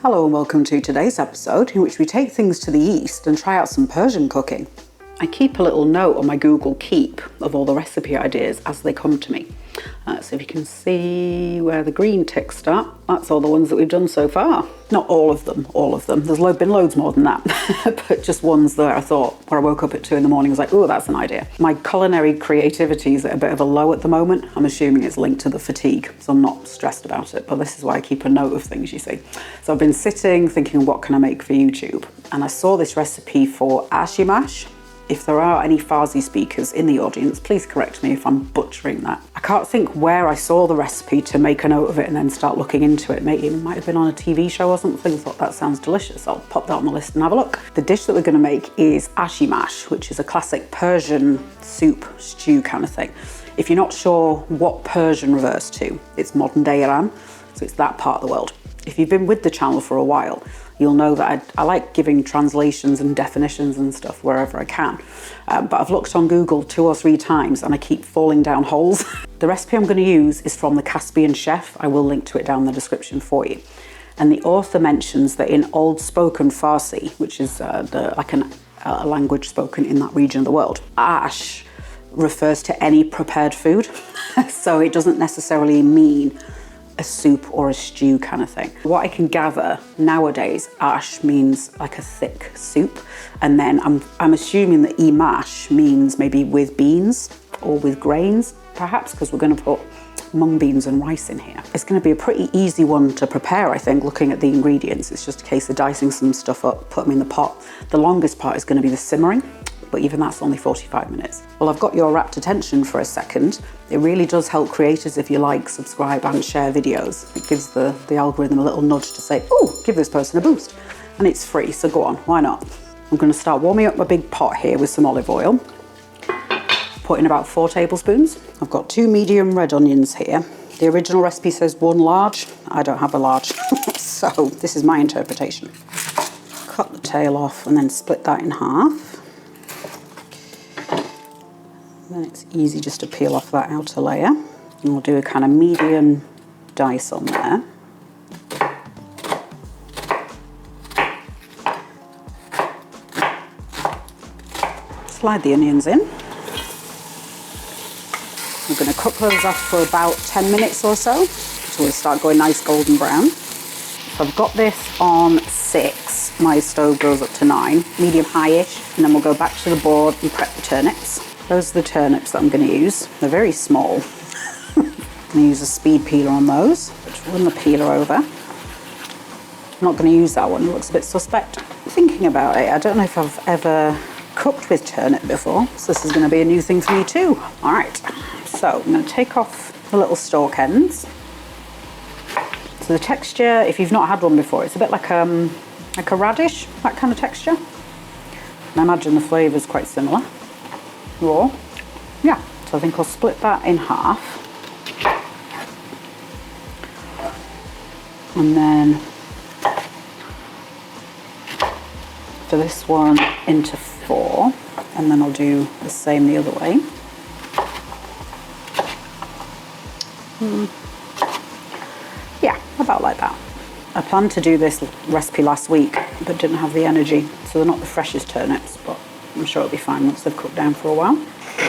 Hello and welcome to today's episode in which we take things to the east and try out some Persian cooking. I keep a little note on my Google Keep of all the recipe ideas as they come to me. So if you can see where the green ticks start, that's all the ones that we've done so far. Not all of them. There's been loads more than that, but just ones that I thought, where I woke up at 2 a.m, I was like, oh, that's an idea. My culinary creativity is at a bit of a low at the moment. I'm assuming it's linked to the fatigue, so I'm not stressed about it, but this is why I keep a note of things, you see. So I've been sitting thinking, what can I make for YouTube? And I saw this recipe for ashi mash. If there are any Farsi speakers in the audience, please correct me if I'm butchering that. I can't think where I saw the recipe to make a note of it and then start looking into it. Maybe it might have been on a TV show or something. Thought that sounds delicious. I'll pop that on the list and have a look. The dish that we're going to make is ashi mash, which is a classic Persian soup, stew kind of thing. If you're not sure what Persian refers to, it's modern day Iran, so it's that part of the world. If you've been with the channel for a while, you'll know that I like giving translations and definitions and stuff wherever I can. But I've looked on Google 2 or 3 times and I keep falling down holes. The recipe I'm going to use is from the Caspian Chef. I will link to it down in the description for you. And the author mentions that in Old Spoken Farsi, which is a language spoken in that region of the world, ash refers to any prepared food. So it doesn't necessarily mean a soup or a stew kind of thing. What I can gather nowadays, ash means like a thick soup, and then I'm assuming that mash means maybe with beans or with grains, perhaps, because we're going to put mung beans and rice in here. It's going to be a pretty easy one to prepare, I think, looking at the ingredients. It's just a case of dicing some stuff up, put them in the pot. The longest part is going to be the simmering, but even that's only 45 minutes. Well, I've got your rapt attention for a second. It really does help creators if you like, subscribe and share videos. It gives the algorithm a little nudge to say, oh, give this person a boost. And it's free, so go on, why not? I'm gonna start warming up my big pot here with some olive oil. Put in about 4 tablespoons. I've got 2 medium red onions here. The original recipe says 1 large. I don't have a large, so this is my interpretation. Cut the tail off and then split that in half. Then it's easy just to peel off that outer layer. And we'll do a kind of medium dice on there. Slide the onions in. We're going to cook those off for about 10 minutes or so until they start going nice golden brown. So I've got this on 6. My stove goes up to 9, medium high-ish, and then we'll go back to the board and prep the turnips. Those are the turnips that I'm going to use. They're very small. I'm going to use a speed peeler on those. Just run the peeler over. I'm not going to use that one, it looks a bit suspect. Thinking about it, I don't know if I've ever cooked with turnip before, so this is going to be a new thing for me too. All right, so I'm going to take off the little stalk ends. So the texture, if you've not had one before, it's a bit like a radish, that kind of texture. And I imagine the flavour is quite similar. Raw. Yeah, so I think I'll split that in half. And then for this one into 4, and then I'll do the same the other way. Yeah, about like that. I planned to do this recipe last week, but didn't have the energy, so they're not the freshest turnips, but I'm sure it'll be fine once they've cooked down for a while.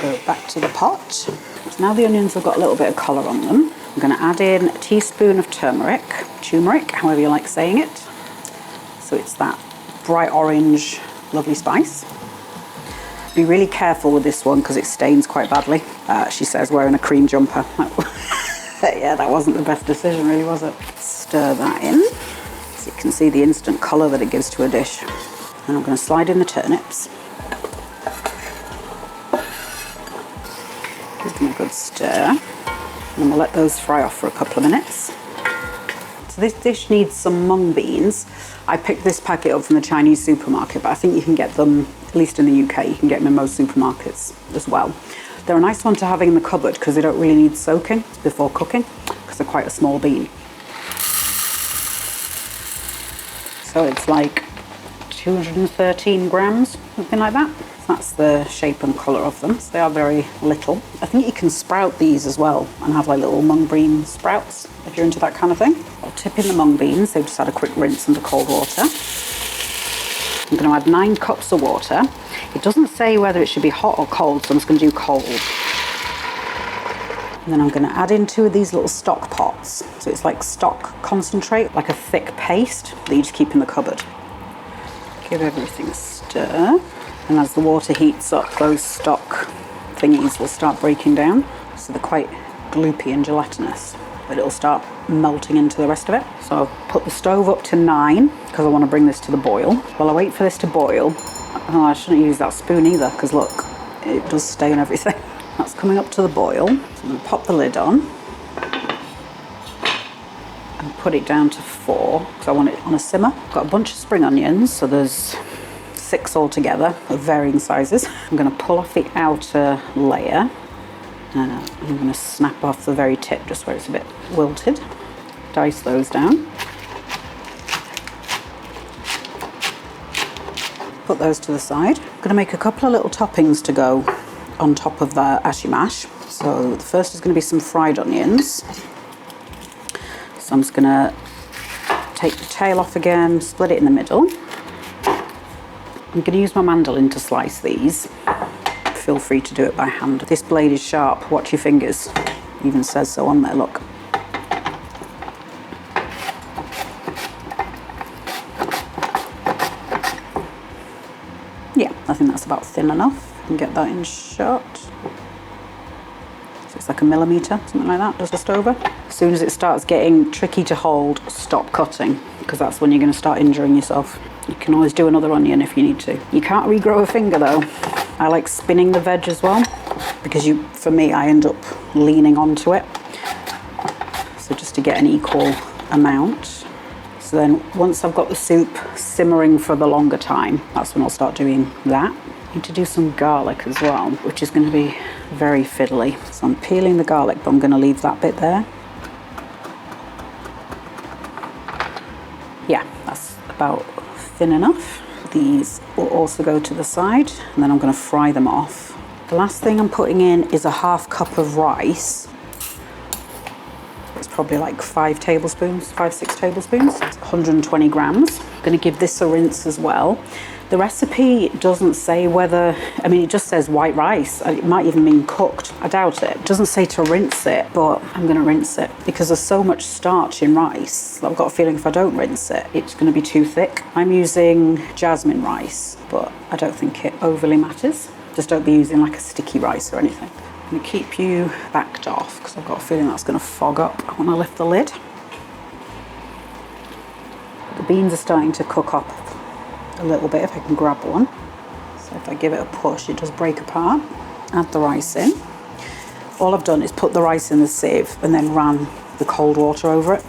Go back to the pot. So now the onions have got a little bit of colour on them. I'm going to add in a teaspoon of turmeric, however you like saying it. So it's that bright orange, lovely spice. Be really careful with this one because it stains quite badly. She says wearing a cream jumper. Yeah, that wasn't the best decision really, was it? Stir that in. So you can see the instant colour that it gives to a dish. And I'm going to slide in the turnips. Give them a good stir. And we'll let those fry off for a couple of minutes. So this dish needs some mung beans. I picked this packet up from the Chinese supermarket, but I think you can get them, at least in the UK, you can get them in most supermarkets as well. They're a nice one to have in the cupboard because they don't really need soaking before cooking because they're quite a small bean. So it's like 213 grams, something like that. It's That's the shape and colour of them. So they are very little. I think you can sprout these as well and have like little mung bean sprouts if you're into that kind of thing. I'll tip in the mung beans. They've just had a quick rinse under cold water. I'm going to add 9 cups of water. It doesn't say whether it should be hot or cold, so I'm just going to do cold. And then I'm going to add in 2 of these little stock pots. So it's like stock concentrate, like a thick paste that you just keep in the cupboard. Give everything a stir. And as the water heats up, those stock thingies will start breaking down. So they're quite gloopy and gelatinous, but it'll start melting into the rest of it. So I'll put the stove up to 9 because I want to bring this to the boil. While I wait for this to boil, oh, I shouldn't use that spoon either because look, it does stain everything. That's coming up to the boil. So I'm going to pop the lid on and put it down to 4 because I want it on a simmer. I've got a bunch of spring onions, so there's 6 altogether of varying sizes. I'm going to pull off the outer layer. I'm going to snap off the very tip just where it's a bit wilted. Dice those down. Put those to the side. I'm going to make a couple of little toppings to go on top of the ashi mash. So the first is going to be some fried onions. So I'm just going to take the tail off again, split it in the middle. I'm going to use my mandolin to slice these. Feel free to do it by hand. This blade is sharp, watch your fingers. It even says so on there, look. Yeah, I think that's about thin enough. You can get that in shot. So it's like a millimetre, something like that, just over. As soon as it starts getting tricky to hold, stop cutting, because that's when you're going to start injuring yourself. You can always do another onion if you need to. You can't regrow a finger though. I like spinning the veg as well, because for me, I end up leaning onto it. So just to get an equal amount. So then once I've got the soup simmering for the longer time, that's when I'll start doing that. I need to do some garlic as well, which is going to be very fiddly. So I'm peeling the garlic, but I'm going to leave that bit there. Yeah, that's about thin enough. These will also go to the side, and then I'm going to fry them off. The last thing I'm putting in is a 1/2 cup of rice. It's probably like 5 tablespoons, 5-6 tablespoons. It's 120 grams. I'm going to give this a rinse as well. The recipe doesn't say whether, I mean, it just says white rice. It might even mean cooked. I doubt it. It doesn't say to rinse it, but I'm going to rinse it because there's so much starch in rice. I've got a feeling if I don't rinse it, it's going to be too thick. I'm using jasmine rice, but I don't think it overly matters. Just don't be using like a sticky rice or anything. I'm going to keep you backed off because I've got a feeling that's going to fog up when I lift the lid. The beans are starting to cook up a little bit if I can grab one. So if I give it a push, it does break apart. Add the rice in. All I've done is put the rice in the sieve and then ran the cold water over it.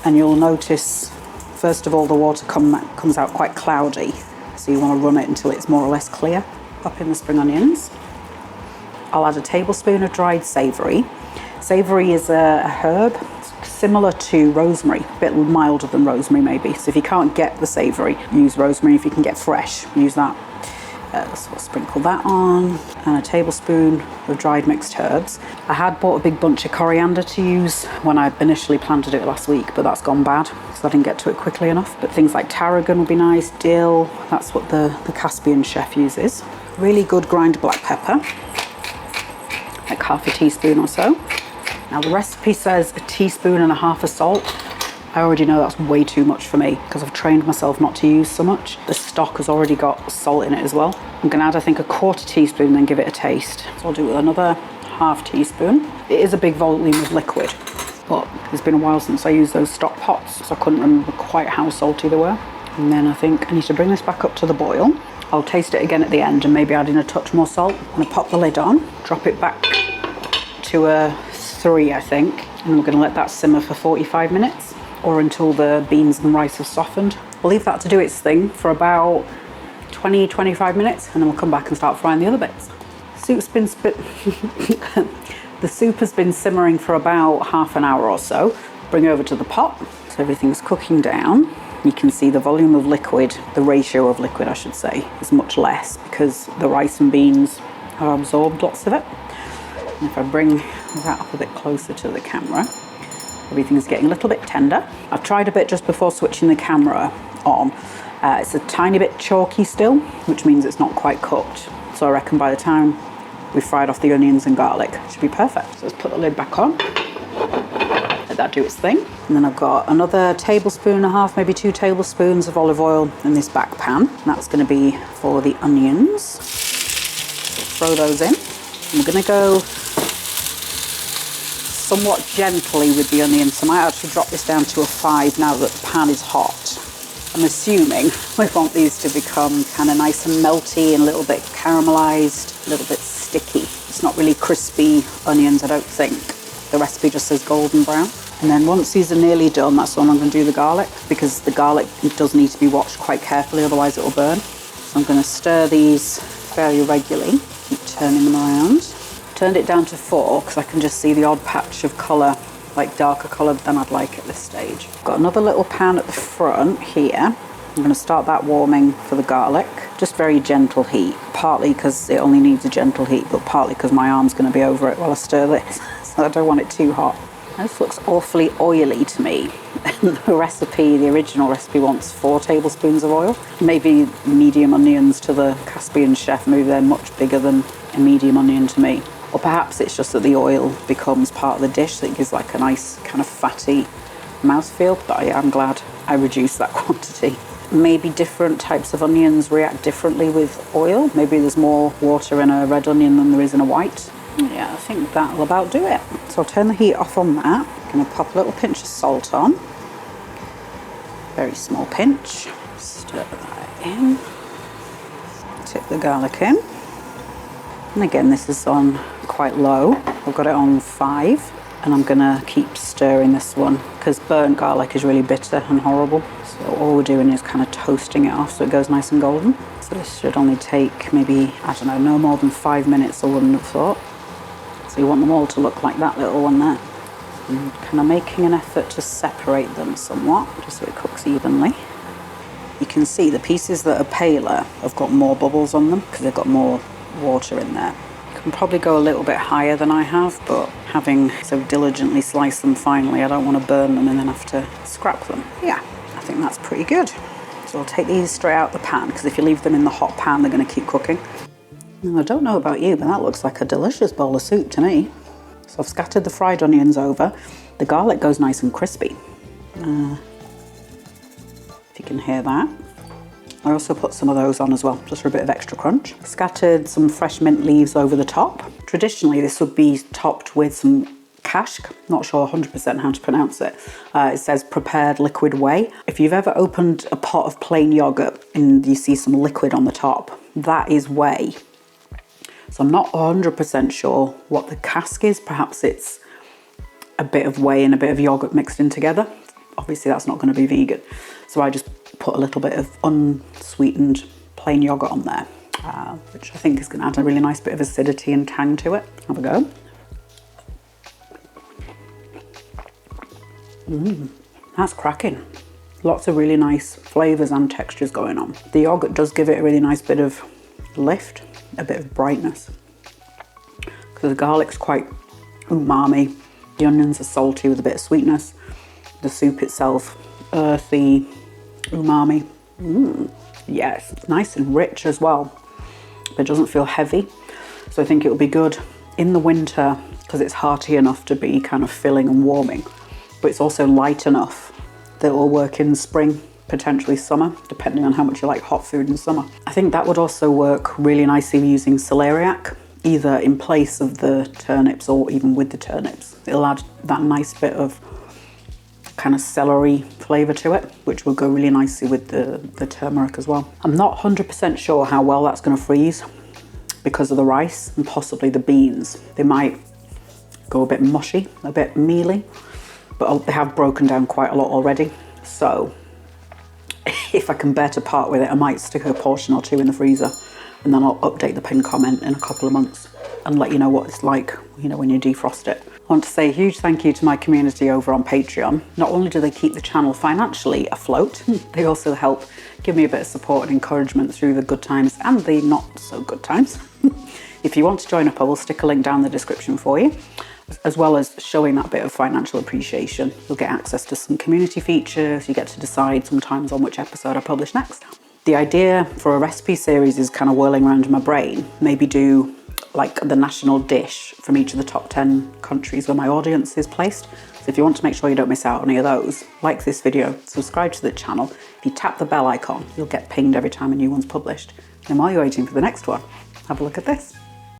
And you'll notice, first of all, the water comes out quite cloudy. So you want to run it until it's more or less clear. Pop in the spring onions. I'll add a tablespoon of dried savoury. Savoury is a herb similar to rosemary, a bit milder than rosemary maybe. So if you can't get the savoury, use rosemary. If you can get fresh, use that. So I'll sprinkle that on, and a tablespoon of dried mixed herbs. I had bought a big bunch of coriander to use when I initially planned to do it last week, but that's gone bad because I didn't get to it quickly enough. But things like tarragon would be nice, dill, that's what the Caspian chef uses. Really good ground black pepper, like 1/2 teaspoon or so. Now the recipe says 1.5 teaspoons of salt. I already know that's way too much for me because I've trained myself not to use so much. The stock has already got salt in it as well. I'm going to add, I think, 1/4 teaspoon, then give it a taste. So I'll do another 1/2 teaspoon. It is a big volume of liquid, but it's been a while since I used those stock pots, so I couldn't remember quite how salty they were. And then I think I need to bring this back up to the boil. I'll taste it again at the end and maybe add in a touch more salt. I'm going to pop the lid on, drop it back to a 3, I think, and we're going to let that simmer for 45 minutes or until the beans and rice have softened. We'll leave that to do its thing for about 20-25 minutes, and then we'll come back and start frying the other bits. Soup's been the soup has been simmering for about half an hour or so. Bring it over to the pot so everything's cooking down. You can see the volume of liquid, the ratio of liquid I should say, is much less because the rice and beans have absorbed lots of it. And if I bring that up a bit closer to the camera, everything's getting a little bit tender. I've tried a bit just before switching the camera on. It's a tiny bit chalky still, which means it's not quite cooked. So I reckon by the time we've fried off the onions and garlic, it should be perfect. So let's put the lid back on, let that do its thing. And then I've got another tablespoon and a half, maybe 2 tablespoons of olive oil in this back pan. And that's gonna be for the onions. So throw those in. I'm gonna go somewhat gently with the onions. I might actually drop this down to a 5 now that the pan is hot. I'm assuming we want these to become kind of nice and melty and a little bit caramelized, a little bit sticky. It's not really crispy onions, I don't think. The recipe just says golden brown. And then once these are nearly done, that's when I'm going to do the garlic, because the garlic does need to be watched quite carefully, otherwise it will burn. So I'm going to stir these fairly regularly, keep turning them around. Turned it down to 4 because I can just see the odd patch of colour, like darker colour than I'd like at this stage. Got another little pan at the front here. I'm going to start that warming for the garlic. Just very gentle heat, partly because it only needs a gentle heat, but partly because my arm's going to be over it while I stir this, so I don't want it too hot. This looks awfully oily to me. The original recipe wants 4 tablespoons of oil. Maybe medium onions to the Caspian chef, maybe they're much bigger than a medium onion to me. Or perhaps it's just that the oil becomes part of the dish, so it gives like a nice kind of fatty mouthfeel, but I'm glad I reduced that quantity. Maybe different types of onions react differently with oil. Maybe there's more water in a red onion than there is in a white. Yeah, I think that'll about do it. So I'll turn the heat off on that. I'm going to pop a little pinch of salt on. Very small pinch. Stir that in. Tip the garlic in. And again, this is on quite low. I've got it on 5, and I'm gonna keep stirring this one because burnt garlic is really bitter and horrible. So all we're doing is kind of toasting it off so it goes nice and golden. So this should only take maybe, I don't know, no more than 5 minutes, I wouldn't have thought. So you want them all to look like that little one there. And kind of making an effort to separate them somewhat, just so it cooks evenly. You can see the pieces that are paler have got more bubbles on them because they've got more water in there. You can probably go a little bit higher than I have, but having so diligently sliced them finely, I don't want to burn them and then have to scrap them. Yeah, I think that's pretty good. So I'll take these straight out the pan, because if you leave them in the hot pan, they're going to keep cooking. Now, I don't know about you, but that looks like a delicious bowl of soup to me. So I've scattered the fried onions over. The garlic goes nice and crispy. If you can hear that. I also put some of those on as well, just for a bit of extra crunch. Scattered some fresh mint leaves over the top. Traditionally, this would be topped with some kashk. Not sure 100% how to pronounce it. It says prepared liquid whey. If you've ever opened a pot of plain yogurt and you see some liquid on the top, that is whey. So I'm not 100% sure what the cask is. Perhaps it's a bit of whey and a bit of yogurt mixed in together. Obviously, that's not going to be vegan. So I just put a little bit of unsweetened plain yogurt on there, which I think is going to add a really nice bit of acidity and tang to it. Have a go. That's cracking. Lots of really nice flavours and textures going on. The yogurt does give it a really nice bit of lift, a bit of brightness. Because the garlic's quite umami. The onions are salty with a bit of sweetness. The soup itself, earthy, umami. Yes, it's nice and rich as well, but it doesn't feel heavy. So I think it will be good in the winter because it's hearty enough to be kind of filling and warming, but it's also light enough that it will work in spring, potentially summer, depending on how much you like hot food in summer. I think that would also work really nicely using celeriac, either in place of the turnips or even with the turnips. It'll add that nice bit of kind of celery flavour to it, which will go really nicely with the turmeric as well. I'm not 100% sure how well that's going to freeze because of the rice and possibly the beans. They might go a bit mushy, a bit mealy, but they have broken down quite a lot already. So if I can bear to part with it, I might stick a portion or 2 in the freezer, and then I'll update the pinned comment in a couple of months and let you know what it's like, you know, when you defrost it. I want to say a huge thank you to my community over on Patreon. Not only do they keep the channel financially afloat, they also help give me a bit of support and encouragement through the good times and the not so good times. If you want to join up, I will stick a link down in the description for you, as well as showing that bit of financial appreciation. You'll get access to some community features, you get to decide sometimes on which episode I publish next. The idea for a recipe series is kind of whirling around in my brain. Maybe do like the national dish from each of the top 10 countries where my audience is placed. So if you want to make sure you don't miss out on any of those, like this video, subscribe to the channel. If you tap the bell icon, you'll get pinged every time a new one's published. And while you're waiting for the next one, have a look at this.